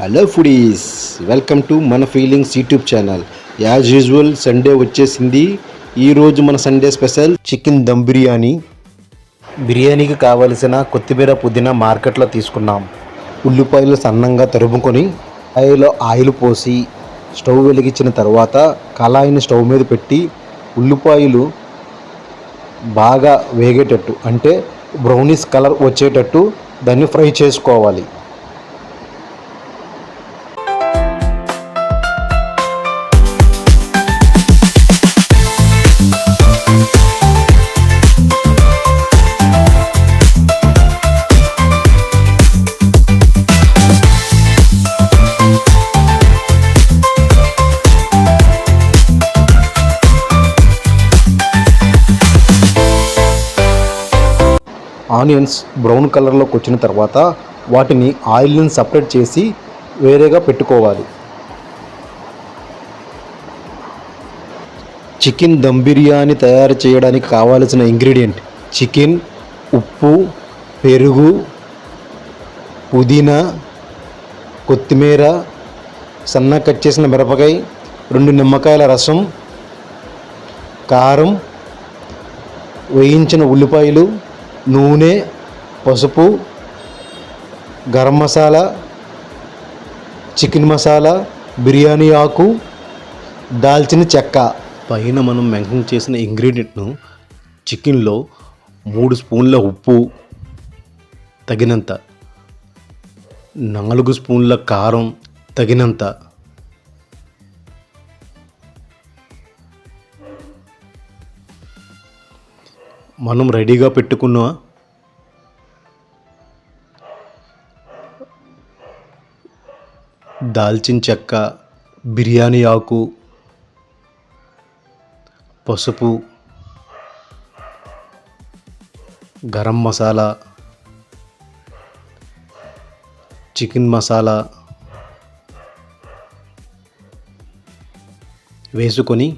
Hello foodies, welcome to మన feelings YouTube channel. As usual Sunday వచ్చేసింది. ఈరోజు మన Sunday special chicken dum biryani. బిర్యానీకి కావలసిన కొత్తిమీర పుదీనా మార్కెట్లో తీసుకున్నాం. ఉల్లిపాయలు సన్నంగా తరుముకొని కళాయిలో ఆయిల్ పోసి స్టవ్ వెలిగించిన తర్వాత కళాయిని స్టవ్ మీద పెట్టి ఉల్లిపాయలు బాగా వేగేటట్టు, అంటే బ్రౌనిష్ కలర్ వచ్చేటట్టు దాన్ని ఫ్రై చేసుకోవాలి. ఆనియన్స్ బ్రౌన్ కలర్లోకి వచ్చిన తర్వాత వాటిని ఆయిల్ని సపరేట్ చేసి వేరేగా పెట్టుకోవాలి. చికెన్ దమ్ బిర్యానీ తయారు చేయడానికి కావాల్సిన ఇంగ్రీడియంట్: చికెన్, ఉప్పు, పెరుగు, పుదీనా, కొత్తిమీర, సన్నగా కట్ చేసిన మిరపకాయ, 2 నిమ్మకాయల రసం, కారం, వేయించిన ఉల్లిపాయలు, నూనె, పసుపు, గరం మసాలా, చికెన్ మసాలా, బిర్యానీ ఆకు, దాల్చిన చెక్క. పైన మనం మెన్షన్ చేసిన ఇంగ్రీడియంట్ను చికెన్లో 3 స్పూన్ల ఉప్పు తగినంత, 4 స్పూన్ల కారం తగినంత, మనం రెడీగా పెట్టుకున్న దాల్చిన చెక్క, బిర్యానీ ఆకు, పసుపు, గరం మసాలా, చికెన్ మసాలా వేసుకొని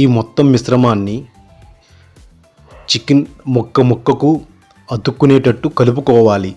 ఈ మొత్తం మిశ్రమాన్ని చికెన్ ముక్కకు అతుక్కునేటట్టు కలుపుకోవాలి.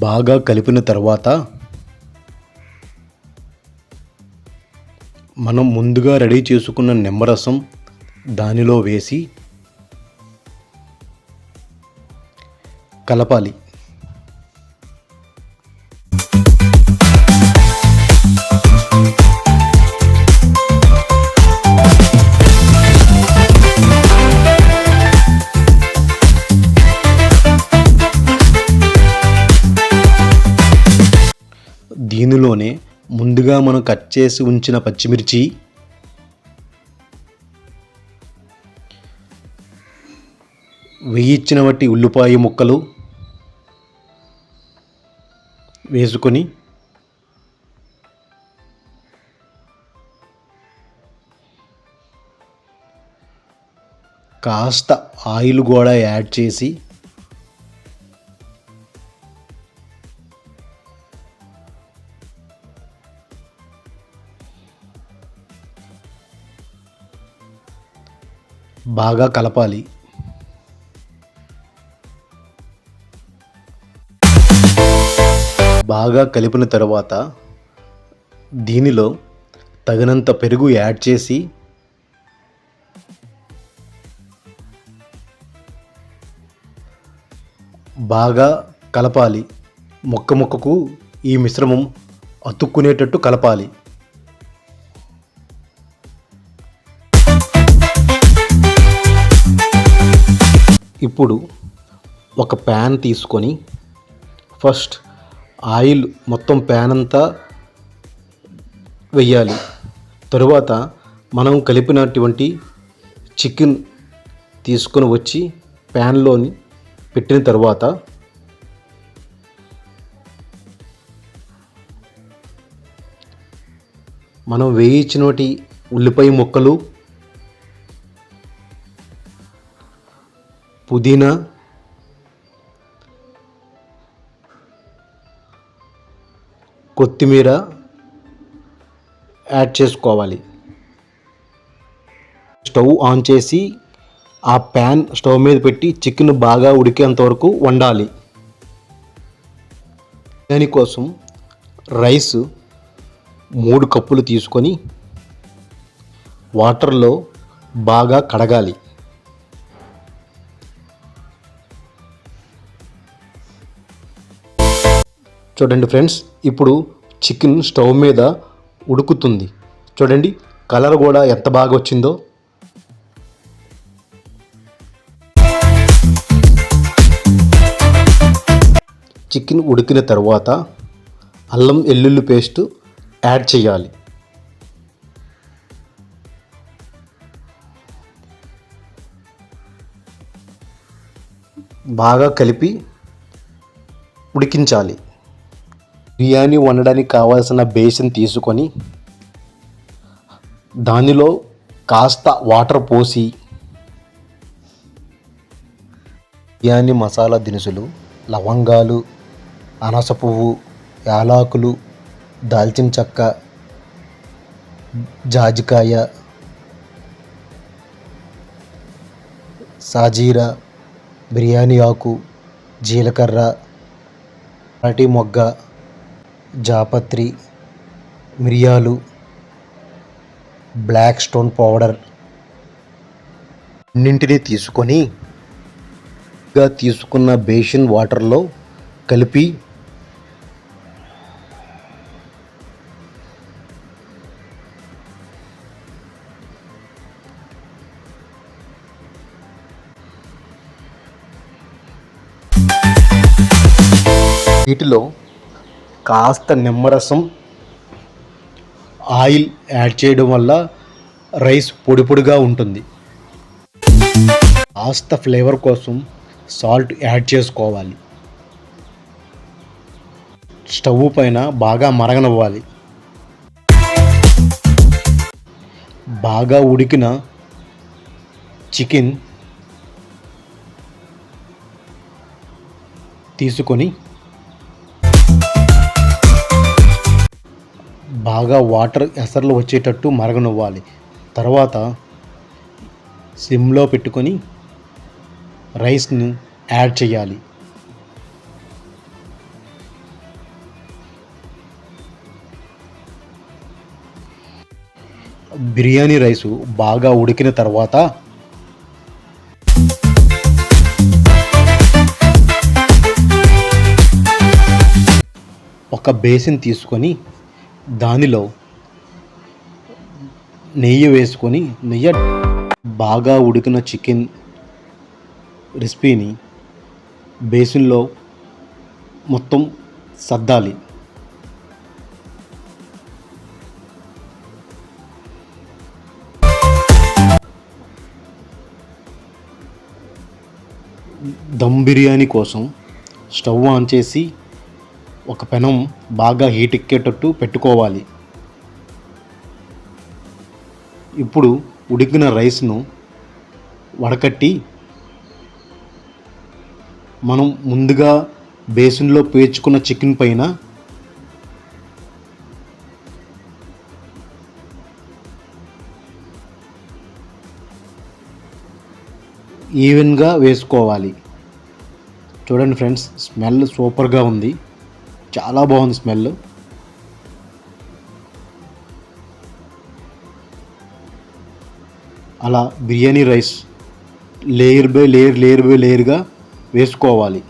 బాగా కలిపిన తర్వాత మనం ముందుగా రెడీ చేసుకున్న నిమ్మరసం దానిలో వేసి కలపాలి. దీనిలోనే ముందుగా మనం కట్ చేసి ఉంచిన పచ్చిమిర్చి, వేయించిన వట్టి ఉల్లిపాయ ముక్కలు వేసుకొని కాస్త ఆయిల్ కూడా యాడ్ చేసి బాగా కలపాలి. బాగా కలిపిన తర్వాత దీనిలో తగినంత పెరుగు యాడ్ చేసి బాగా కలపాలి. ముక్కకు ఈ మిశ్రమం అతుక్కునేటట్టు కలపాలి. ఇప్పుడు ఒక ప్యాన్ తీసుకొని ఫస్ట్ ఆయిల్ మొత్తం ప్యాన్ అంతా వెయ్యాలి. తరువాత మనం కలిపినటువంటి చికెన్ తీసుకొని వచ్చి ప్యాన్లోని పెట్టిన తర్వాత మనం వేయించినటి ఉల్లిపాయ ముక్కలు, పుదీనా, కొత్తిమీర యాడ్ చేసుకోవాలి. స్టవ్ ఆన్ చేసి ఆ ప్యాన్ స్టవ్ మీద పెట్టి చికెన్ బాగా ఉడికేంత వరకు వండాలి. దానికోసం రైస్ 3 కప్పులు తీసుకొని వాటర్లో బాగా కడగాలి. చూడండి ఫ్రెండ్స్, ఇప్పుడు చికెన్ స్టవ్ మీద ఉడుకుతుంది. చూడండి కలర్ కూడా ఎంత బాగా వచ్చిందో. చికెన్ ఉడికిన తర్వాత అల్లం వెల్లుల్లి పేస్ట్ యాడ్ చేయాలి. బాగా కలిపి ఉడికించాలి. బిర్యానీ వండడానికి కావాల్సిన బేసిన్ తీసుకొని దానిలో కాస్త వాటర్ పోసి బిర్యానీ మసాలా దినుసులు, లవంగాలు, అనాస పువ్వు, యాలకులు, దాల్చిన చెక్క, జాజికాయ, సాజీరా, బిర్యానీ ఆకు, జీలకర్ర, అరటి మొగ్గ, జాపత్రి, మిరియాలు, బ్లాక్ స్టోన్ పౌడర్ అన్నింటినీ తీసుకున్న బేసిన్ వాటర్లో కలిపి వీటిలో కాస్త నిమ్మరసం, ఆయిల్ యాడ్ చేయడం వల్ల రైస్ పొడి పొడిగా ఉంటుంది. కాస్త ఫ్లేవర్ కోసం సాల్ట్ యాడ్ చేసుకోవాలి. స్టవ్ పైన బాగా మరగనివ్వాలి. బాగా ఉడికిన చికెన్ తీసుకొని బాగా వాటర్ ఎసర్లు వచ్చేటట్టు మరగనివ్వాలి. తర్వాత సిమ్లో పెట్టుకొని రైస్ని యాడ్ చేయాలి. బిర్యానీ రైసు బాగా ఉడికిన తర్వాత ఒక బేసిన్ తీసుకొని దానిలో నెయ్యి వేసుకొని బాగా ఉడికిన చికెన్ రెసిపీని బేసిన్లో మొత్తం సర్దాలి. దమ్ బిర్యానీ కోసం స్టవ్ ఆన్ చేసి ఒక పెనం బాగా హీట్ ఎక్కేటట్టు పెట్టుకోవాలి. ఇప్పుడు ఉడికిన రైస్ను వడకట్టి మనం ముందుగా బేసిన్లో పేర్చుకున్న చికెన్ పైన ఈవెన్గా వేసుకోవాలి. చూడండి ఫ్రెండ్స్, స్మెల్ సూపర్గా ఉంది. చాలా బాగుంది స్మెల్. అలా బిర్యానీ రైస్ లేయర్ బై లేయర్గా వేసుకోవాలి.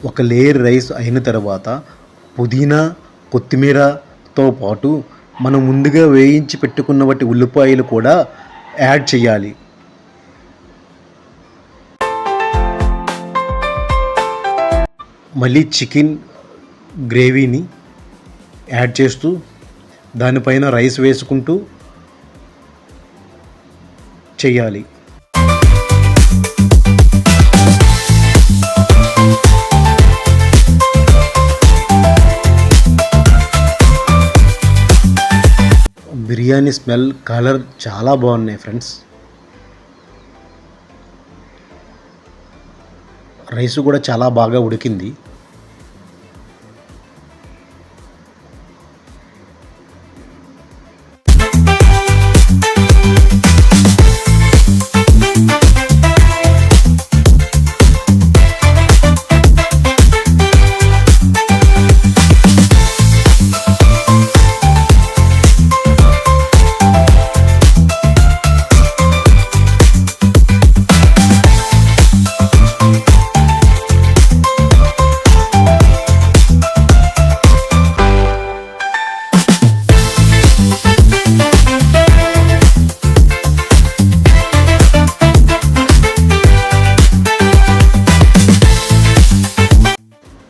ఒక లేయర్ రైస్ అయిన తర్వాత పుదీనా, కొత్తిమీరతో పాటు మనం ముందుగా వేయించి పెట్టుకున్న వాటి ఉల్లిపాయలు కూడా యాడ్ చేయాలి. మళ్ళీ చికెన్ గ్రేవీని యాడ్ చేస్తూ దానిపైన రైస్ వేసుకుంటూ చేయాలి. బిర్యానీ స్మెల్, కలర్ చాలా బాగున్నాయి ఫ్రెండ్స్. రైస్ కూడా చాలా బాగా ఉడికింది.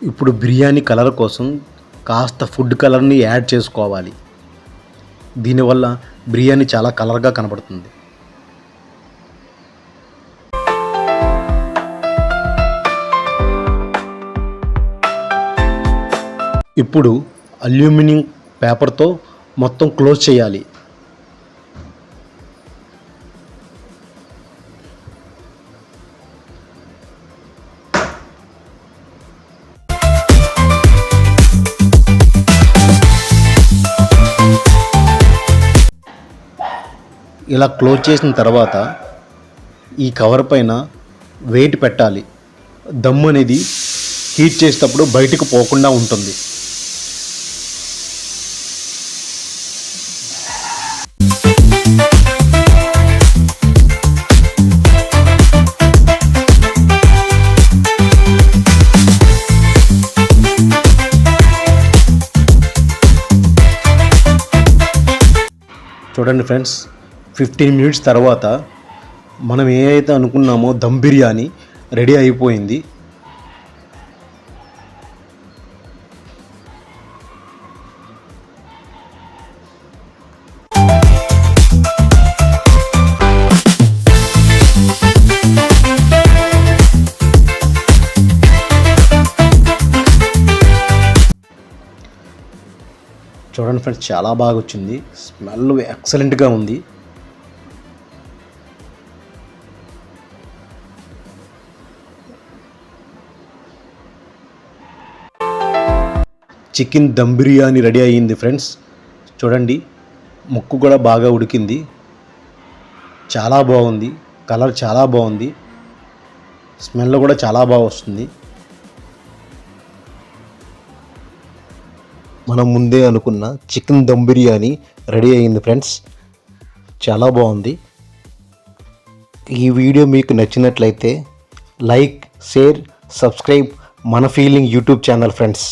ఇప్పుడు బిర్యానీ కలర్ కోసం కాస్త ఫుడ్ కలర్ని యాడ్ చేసుకోవాలి. దీనివల్ల బిర్యానీ చాలా కలర్గా కనబడుతుంది. ఇప్పుడు అల్యూమినియం పేపర్తో మొత్తం క్లోజ్ చేయాలి. ఇలా క్లోజ్ చేసిన తర్వాత ఈ కవర్ పైన వెయిట్ పెట్టాలి. దమ్ము అనేది హీట్ చేసేటప్పుడు బయటకు పోకుండా ఉంటుంది. చూడండి ఫ్రెండ్స్, 15 మినిట్స్ తర్వాత మనం ఏదైతే అనుకున్నామో దమ్ బిర్యానీ రెడీ అయిపోయింది. చూడండి ఫ్రెండ్స్, చాలా బాగా వచ్చింది. స్మెల్ ఎక్సలెంట్గా ఉంది. చికెన్ దమ్ బిర్యానీ రెడీ అయ్యింది ఫ్రెండ్స్. చూడండి, ముక్కు కూడా బాగా ఉడికింది. చాలా బాగుంది. కలర్ చాలా బాగుంది. స్మెల్ కూడా చాలా బాగా వస్తుంది. మనం ముందే అనుకున్న చికెన్ దమ్ బిర్యానీ రెడీ అయ్యింది ఫ్రెండ్స్. చాలా బాగుంది. ఈ వీడియో మీకు నచ్చినట్లయితే లైక్, షేర్, సబ్స్క్రైబ్ మన ఫీలింగ్ యూట్యూబ్ ఛానల్ ఫ్రెండ్స్.